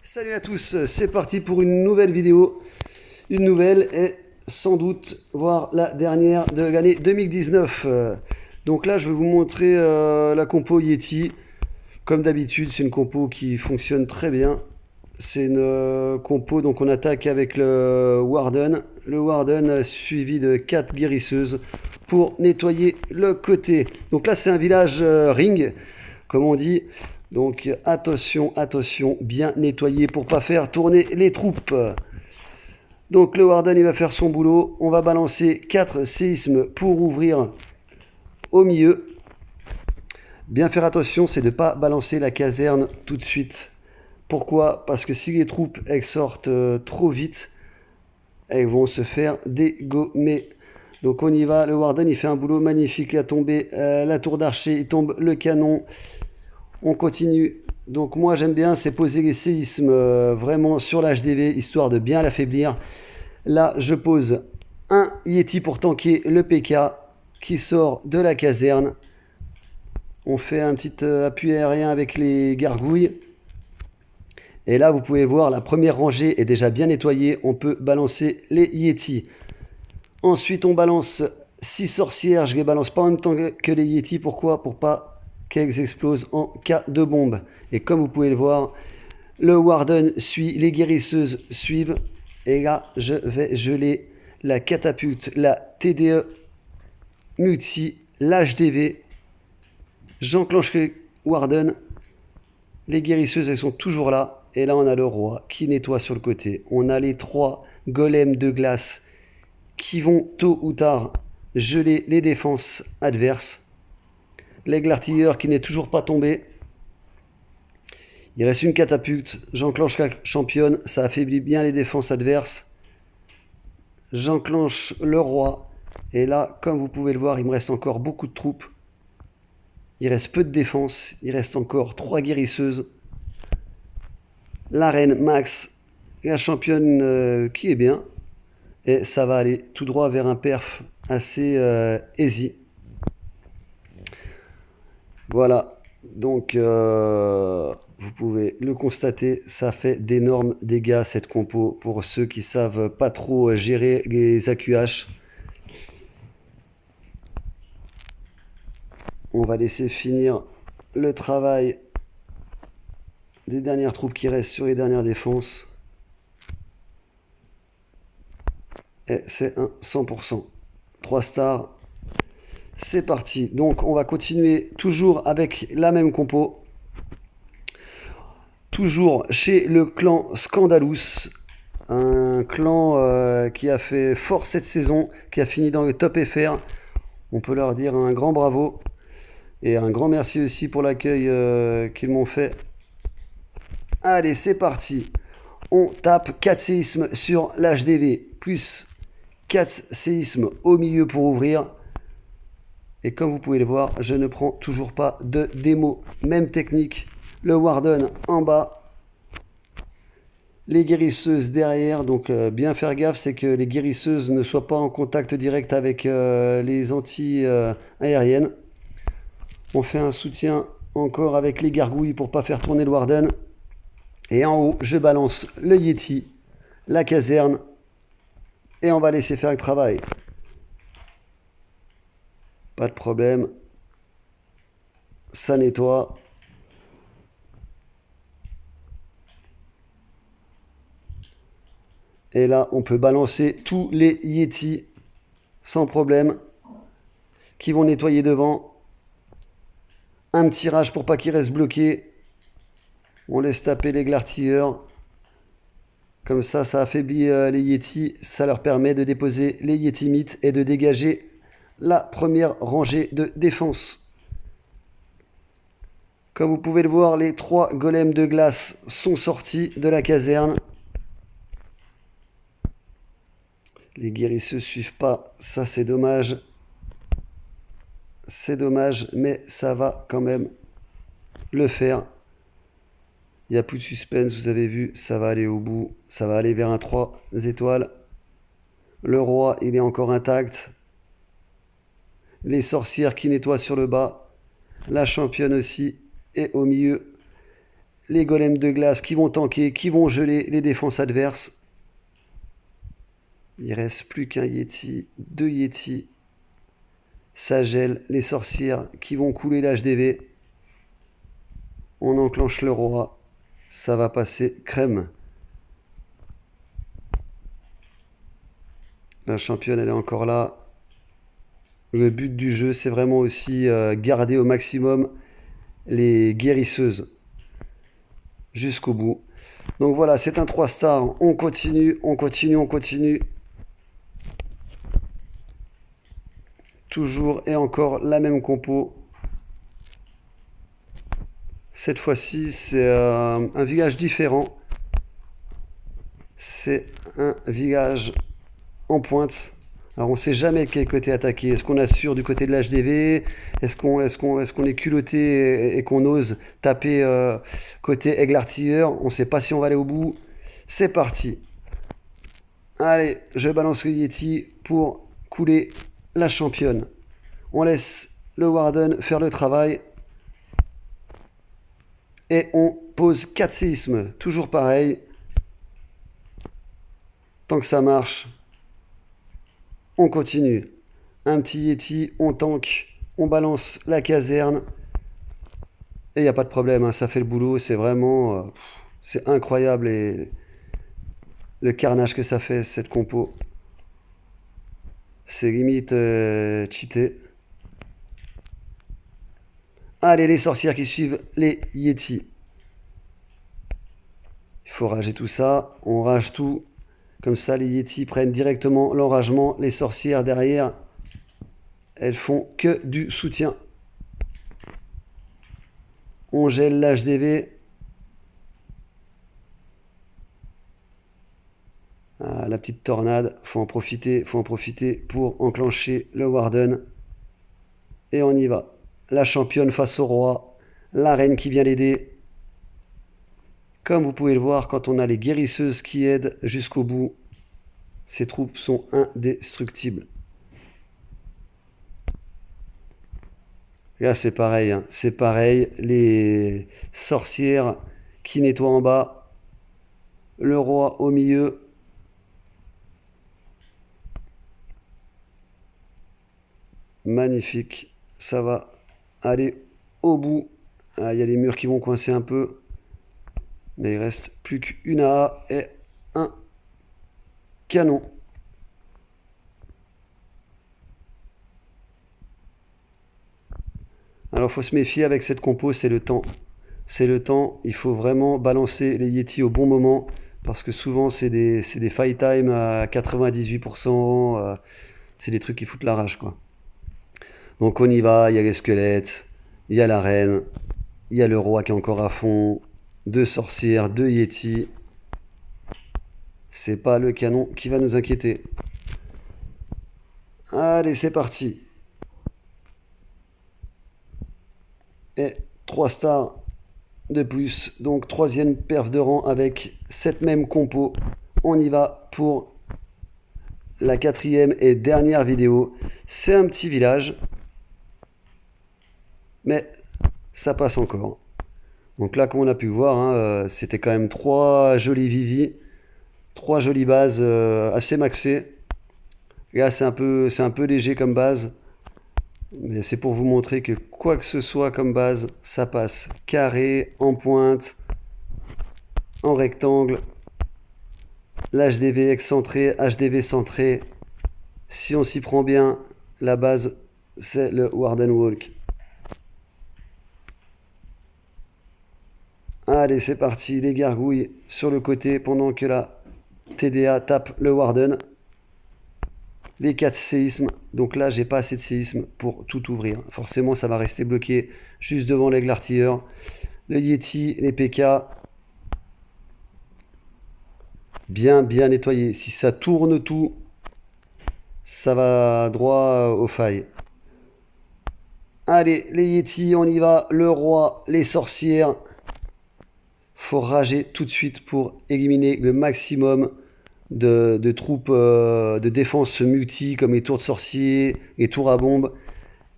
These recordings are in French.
Salut à tous, c'est parti pour une nouvelle vidéo, une nouvelle et sans doute voire la dernière de l'année 2019. Donc là je vais vous montrer la compo Yeti. Comme d'habitude c'est une compo qui fonctionne très bien. C'est une compo, donc on attaque avec le Warden. Le Warden suivi de 4 guérisseuses pour nettoyer le côté. Donc là c'est un village ring, comme on dit. Donc attention, attention, bien nettoyer pour pas faire tourner les troupes. Donc le Warden il va faire son boulot. On va balancer 4 séismes pour ouvrir au milieu. Bien faire attention, c'est de ne pas balancer la caserne tout de suite. Pourquoi? Parce que si les troupes elles sortent trop vite, elles vont se faire dégommer. Donc on y va, le Warden il fait un boulot magnifique, il a tombé la tour d'archer, il tombe le canon. On continue. Donc moi j'aime bien, c'est poser les séismes vraiment sur l'HDV, histoire de bien l'affaiblir. Là je pose un Yeti pour tanker le PK qui sort de la caserne. On fait un petit appui aérien avec les gargouilles. Et là, vous pouvez voir, la première rangée est déjà bien nettoyée. On peut balancer les Yeti. Ensuite, on balance 6 sorcières. Je les balance pas en même temps que les Yeti. Pourquoi? Pour pas qu'elles explosent en cas de bombe. Et comme vous pouvez le voir, le Warden suit, les guérisseuses suivent. Et là, je vais geler la catapulte, la TDE multi, l'HDV. J'enclenche les Warden. Les guérisseuses, elles sont toujours là. Et là, on a le roi qui nettoie sur le côté. On a les 3 golems de glace qui vont tôt ou tard geler les défenses adverses. L'aigle artilleur qui n'est toujours pas tombé. Il reste une catapulte. J'enclenche la championne. Ça affaiblit bien les défenses adverses. J'enclenche le roi. Et là, comme vous pouvez le voir, il me reste encore beaucoup de troupes. Il reste peu de défense. Il reste encore 3 guérisseuses. La reine Max, la championne qui est bien. Et ça va aller tout droit vers un perf assez easy. Voilà, donc vous pouvez le constater, ça fait d'énormes dégâts cette compo pour ceux qui savent pas trop gérer les AQH. On va laisser finir le travail des dernières troupes qui restent sur les dernières défenses. Et c'est un 100%. 3 stars. C'est parti. Donc on va continuer toujours avec la même compo. Toujours chez le clan Scandalous. Un clan qui a fait fort cette saison, qui a fini dans le top FR. On peut leur dire un grand bravo. Et un grand merci aussi pour l'accueil qu'ils m'ont fait. Allez, c'est parti. On tape 4 séismes sur l'HDV, plus 4 séismes au milieu pour ouvrir. Et comme vous pouvez le voir, je ne prends toujours pas de démo. Même technique. Le Warden en bas. Les guérisseuses derrière. Donc bien faire gaffe, c'est que les guérisseuses ne soient pas en contact direct avec les anti-aériennes. On fait un soutien encore avec les gargouilles pour pas faire tourner le Warden. Et en haut, je balance le Yeti, la caserne. Et on va laisser faire le travail. Pas de problème. Ça nettoie. Et là, on peut balancer tous les Yeti sans problème qui vont nettoyer devant. Un petit rage pour pas qu'ils restent bloqués. On laisse taper les glartilleurs. Comme ça affaiblit les Yeti. Ça leur permet de déposer les Yeti mythes et de dégager la première rangée de défense. Comme vous pouvez le voir, les 3 golems de glace sont sortis de la caserne. Les guérisseux ne suivent pas. Ça, c'est dommage. C'est dommage, mais ça va quand même le faire. Il n'y a plus de suspense, vous avez vu, ça va aller au bout. Ça va aller vers un 3 étoiles. Le roi, il est encore intact. Les sorcières qui nettoient sur le bas. La championne aussi. Et au milieu, les golems de glace qui vont tanker, qui vont geler les défenses adverses. Il reste plus qu'un Yeti, 2 Yeti. Ça gèle les sorcières qui vont couler l'HDV. On enclenche le roi. Ça va passer crème. La championne, elle est encore là. Le but du jeu, c'est vraiment aussi garder au maximum les guérisseuses jusqu'au bout. Donc voilà, c'est un 3 stars. On continue, on continue, on continue. Toujours et encore la même compo. Cette fois-ci, c'est un village différent. C'est un village en pointe. Alors on ne sait jamais de quel côté attaquer. Est-ce qu'on assure du côté de l'HDV? Est-ce qu'on est culotté et qu'on ose taper côté aigle artilleur? On ne sait pas si on va aller au bout. C'est parti. Allez, je balance le Yeti pour couler la championne. On laisse le Warden faire le travail. Et on pose 4 séismes. Toujours pareil. Tant que ça marche, on continue. Un petit Yeti, on tank, on balance la caserne. Et il n'y a pas de problème, hein, ça fait le boulot. C'est vraiment... c'est incroyable le carnage que ça fait, cette compo. C'est limite cheaté. Allez, les sorcières qui suivent les Yeti. Il faut rager tout ça. On rage tout. Comme ça, les Yeti prennent directement l'enragement. Les sorcières derrière, elles font que du soutien. On gèle l'HDV. Ah, la petite tornade, faut en profiter pour enclencher le Warden. Et on y va. La championne face au roi, la reine qui vient l'aider. Comme vous pouvez le voir, quand on a les guérisseuses qui aident jusqu'au bout, ces troupes sont indestructibles. Là, c'est pareil, hein. C'est pareil. Les sorcières qui nettoient en bas, le roi au milieu. Magnifique. Ça va aller au bout. Ah, il y a les murs qui vont coincer un peu. Mais il reste plus qu'une AA et un canon. Alors faut se méfier avec cette compo, c'est le temps. C'est le temps, il faut vraiment balancer les Yeti au bon moment. Parce que souvent c'est des fight time à 98%. C'est des trucs qui foutent la rage, quoi. Donc on y va, il y a les squelettes, il y a la reine, il y a le roi qui est encore à fond, 2 sorcières, 2 Yeti. C'est pas le canon qui va nous inquiéter. Allez, c'est parti. Et 3 stars de plus, donc 3e perf de rang avec cette même compo. On y va pour la 4e et dernière vidéo. C'est un petit village, mais ça passe encore. Donc là, comme on a pu voir, hein, c'était quand même 3 jolis vivis, 3 jolies bases assez maxées. Là, c'est un peu léger comme base, mais c'est pour vous montrer que quoi que ce soit comme base, ça passe. Carré, en pointe, en rectangle, l'HDV excentré, HDV centré. Si on s'y prend bien, la base, c'est le Warden Walk. Allez, c'est parti, les gargouilles sur le côté pendant que la TDA tape le Warden. Les 4 séismes, donc là j'ai pas assez de séismes pour tout ouvrir. Forcément ça va rester bloqué juste devant l'aigle artilleur. Le Yeti, les PK, bien nettoyé. Si ça tourne tout, ça va droit aux failles. Allez, les Yeti, on y va. Le roi, les sorcières. Faut rager tout de suite pour éliminer le maximum de troupes de défense multi comme les tours de sorciers, les tours à bombes.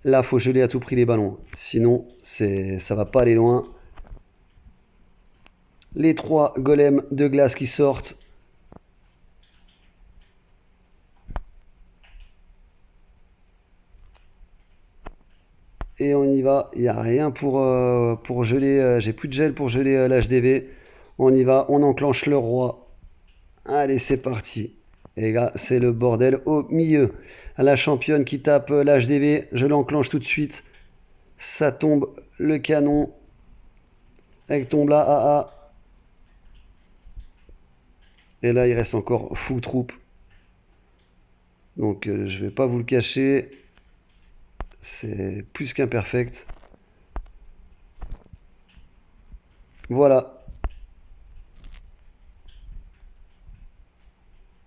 Là, faut geler à tout prix les ballons. Sinon, ça va pas aller loin. les 3 golems de glace qui sortent. Et on y va, il n'y a rien pour geler, j'ai plus de gel pour geler l'HDV. On y va, on enclenche le roi. Allez, c'est parti. Et là, c'est le bordel au milieu. La championne qui tape l'HDV, je l'enclenche tout de suite. Ça tombe le canon. Elle tombe là, AA. Et là, il reste encore full troupe. Donc, je vais pas vous le cacher. C'est plus qu'imperfect. Voilà.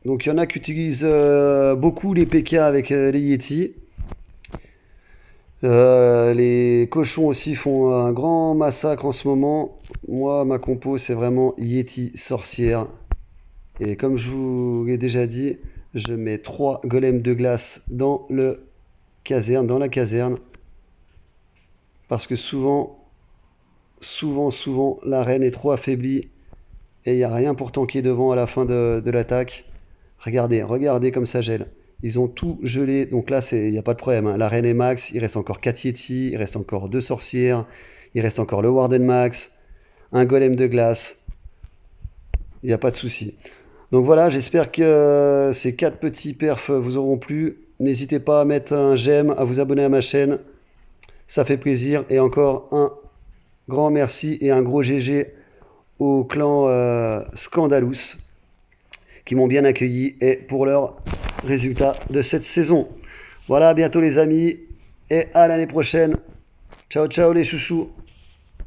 Donc il y en a qui utilisent beaucoup les PK avec les Yeti. Les cochons aussi font un grand massacre en ce moment. Moi, ma compo, c'est vraiment Yeti sorcière. Et comme je vous l'ai déjà dit, je mets 3 golems de glace dans la caserne. Parce que souvent, la reine est trop affaiblie. Et il n'y a rien pour tanker devant à la fin de l'attaque. Regardez comme ça gèle. Ils ont tout gelé, donc là, il n'y a pas de problème, hein. La reine est max, il reste encore 4 Yeti, il reste encore 2 sorcières, il reste encore le Warden max, un golem de glace. Il n'y a pas de souci. Donc voilà, j'espère que ces 4 petits perfs vous auront plu. N'hésitez pas à mettre un j'aime, à vous abonner à ma chaîne. Ça fait plaisir. Et encore un grand merci et un gros GG au clan Scandalous qui m'ont bien accueilli et pour leurs résultats de cette saison. Voilà, à bientôt les amis et à l'année prochaine. Ciao ciao les chouchous.